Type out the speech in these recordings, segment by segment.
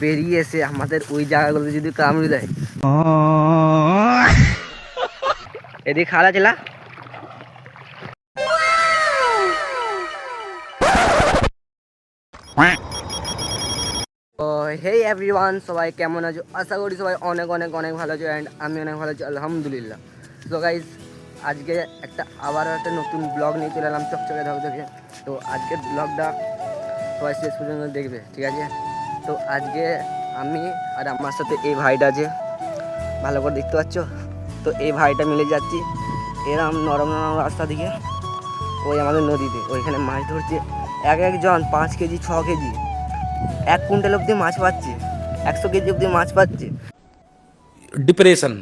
বেরিয়ে এসে আমাদের ওই জায়গাগুলো যদি কামড়ে দেয়। এদিকে খালা চেলা হেই এভরিওয়ান, সবাই কেমন আছো? আশা করি সবাই অনেক অনেক অনেক ভালো আছো অ্যান্ড আমি অনেক ভালো আছি, আলহামদুলিল্লাহ। সো গাইজ, আজকে আবারও একটা নতুন ব্লগ নিয়ে চলে এলাম চকচকে ধকধকে। তো আজকের ব্লগটা সবাই শেষ পর্যন্ত দেখবে, ঠিক আছে? তো আজকে আমি আর আমার সাথে এই ভাইটা আছে, ভালো করে দেখতে পাচ্ছ তো, এই ভাইটা মিলে যাচ্ছি এরম নরম নরম রাস্তা দিকে ওই আমাদের নদীতে। ওইখানে মাছ ধরছে এক একজন 5 কেজি 6 কেজি 1 কুইন্টাল অব্দি মাছ পাচ্ছে, 100 কেজি অব্দি মাছ পাচ্ছে। ডিপ্রেশন।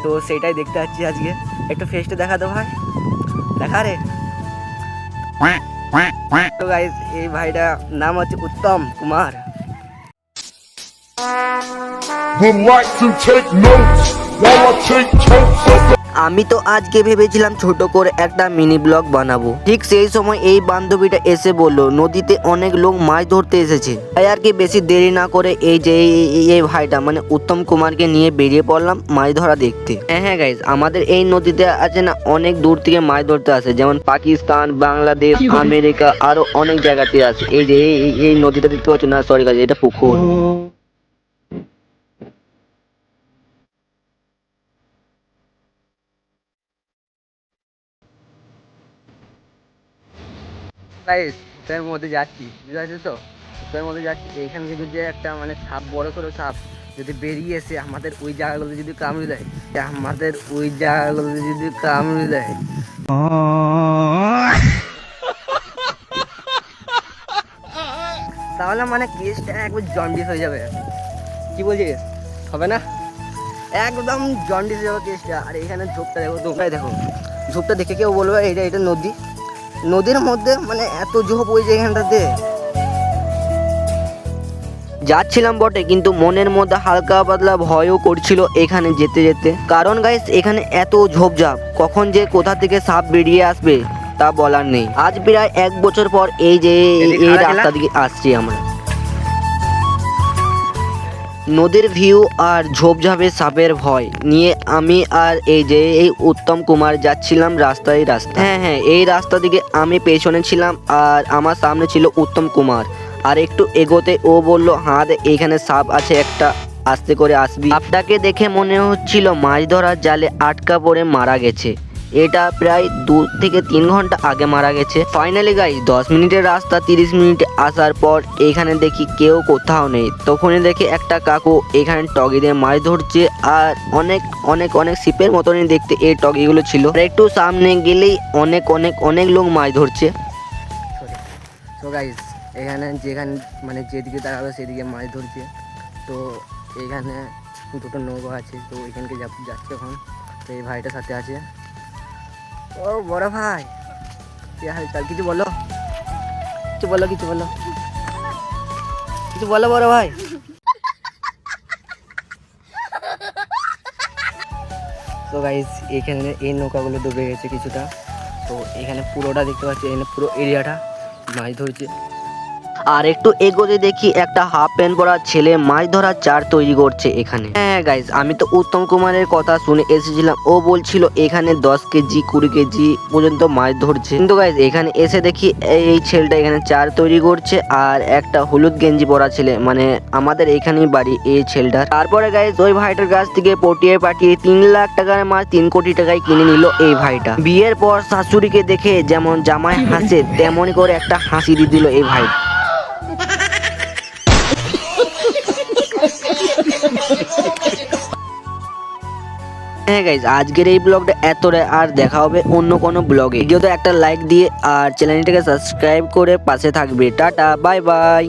তো সেটাই দেখতে পাচ্ছি আজকে। একটু ফেসটা দেখা তো ভাই, দেখা রে। তো গাইস, এই ভাইটা নাম হচ্ছে Uttam Kumar. Would like to take notes while I take totes of the আমি তো আজকে ভেবেছিলাম ছোট করে একটা মিনি ব্লগ বানাবো, ঠিক সেই সময় এই বান্ধবীটা এসে বললো নদীতে অনেক লোক মাছ ধরতে এসেছে। তাই আর কি বেশি দেরি না করে এই যে এই ভাইটা মানে উত্তম কুমারকে নিয়ে বেরিয়ে পড়লাম মাছ ধরা দেখতে। হ্যাঁ গাইজ, আমাদের এই নদীতে আছে না অনেক দূর থেকে মাছ ধরতে আসে, যেমন পাকিস্তান, বাংলাদেশ, আমেরিকা, আরো অনেক জায়গাতে আছে। এই যে এই নদীটা দেখতে পাচ্ছ না, সরি গাইজ, এটা পুকুর। গাইস, তার মধ্যে যাচ্ছি, বুঝতে পারছো তো? তার মধ্যে যাচ্ছি, এইখান থেকে যে একটা মানে সাপ, বড় সড়ো সাপ যদি বেরিয়ে এসে আমাদের ওই জায়গাগুলো যদি কামড়ে দেয়, আমাদের ওই জায়গাগুলো যদি কামড়ে দেয়, তাহলে মানে কেসটা একবার জন্ডিস হয়ে যাবে। কি বলছিস, হবে না? একদম জন্ডিস হয়ে যাবে কেসটা। আর এখানে ঝোপটা দেখো, তোমরাই দেখো ঝোপটা দেখে কেউ বলবে এটা নদী। নদীর মধ্যে মানে এত ঝোপ ওই যে এখানটাতে। যাচ্ছিলাম বটে, কিন্তু মনের মধ্যে হালকা পাতলা ভয়ও করছিল এখানে যেতে যেতে। কারণ গাইস, এখানে এত ঝোপঝাপ, কখন যে কোথা থেকে সাপ বেরিয়ে আসবে তা বলার নেই। আজ প্রায় 1 বছর পর এই যে এই রাস্তা দিকে আসছি আমরা। নদীর ভিউ আর ঝোপঝাপে সাপের ভয় নিয়ে আমি আর এই উত্তম কুমার যাচ্ছিলাম রাস্তায়। হ্যাঁ, এই রাস্তা দিকে আমি পেছনে ছিলাম আর আমার সামনে ছিল উত্তম কুমার। আর একটু এগোতে ও বলল, হ্যাঁ এখানে সাপ আছে একটা, আস্তে করে আসবি। সাপটাকে দেখে মনে হচ্ছিল মাছ ধরার জালে আটকা পড়ে মারা গেছে। এটা প্রায় 2 থেকে 3 ঘন্টা আগে মারা গেছে। ফাইনালি গাইস, 10 মিনিটের রাস্তা 30 মিনিটে আসার পর এখানে দেখি কেউ কোথাও নেই। তখনই দেখি একটা কাকু এখানে টগি দিয়ে মাছ ধরছে, আর অনেক অনেক অনেক ছিপের মতনই দেখতে এই টগিগুলো ছিল। আর একটু সামনে গেলেই অনেক অনেক অনেক লোক মাছ ধরছে। তো গাইস, এখানে যেখানে মানে যেদিকে দাঁড়াবে সেদিকে মাছ ধরছে। তো এখানে 2টো নৌকা আছে, তো এখানকে যাচ্ছে এখন। তো এই ভাইটার সাথে আছে। ও বড় ভাই, কি হালচাল? কিছু বলো, কিছু বলো, কিছু বলো, কিছু বলো বড় ভাই। তো গাইস, এখানে এই নৌকাগুলো ডুবে গেছে কিছুটা। তো এখানে পুরোটা দেখতে পাচ্ছি, এখানে পুরো এরিয়াটা মাছ ধরছে। আর একটু এগোতে দেখি একটা হাফ প্যান্ট পরা ছেলে মাছ ধরার চার তৈরি করছে এখানে। হ্যাঁ গাইজ, আমি তো উত্তম কুমারের কথা শুনে এসেছিলাম, ও বলছিল এখানে 10 কেজি 20 কেজি পর্যন্ত মাছ ধরছে। কিন্তু গাইজ, এখানে এসে দেখি এই ছেলেটা এখানে চার তৈরি করছে, আর একটা হলুদ গেঞ্জি পরা ছেলে, মানে আমাদের এখানেই বাড়ি এই ছেলেটার। তারপরে গাইজ, ওই ভাইটার কাছ থেকে পটিয়ে পাঠিয়ে 3 লাখ টাকার মাছ 3 কোটি টাকায় কিনে নিল এই ভাইটা। বিয়ের পর শাশুড়িকে দেখে যেমন জামাই হাসে, তেমনই করে একটা হাসি দিয়ে দিল এই ভাই। হ্যাঁ গাইজ, আজকের এই ব্লগটা এতটাই। আর দেখা হবে অন্য কোনো ব্লগে। ভিডিওতে একটা লাইক দিয়ে আর চ্যানেলটাকে সাবস্ক্রাইব করে পাশে থাকবে। Tata, bye bye.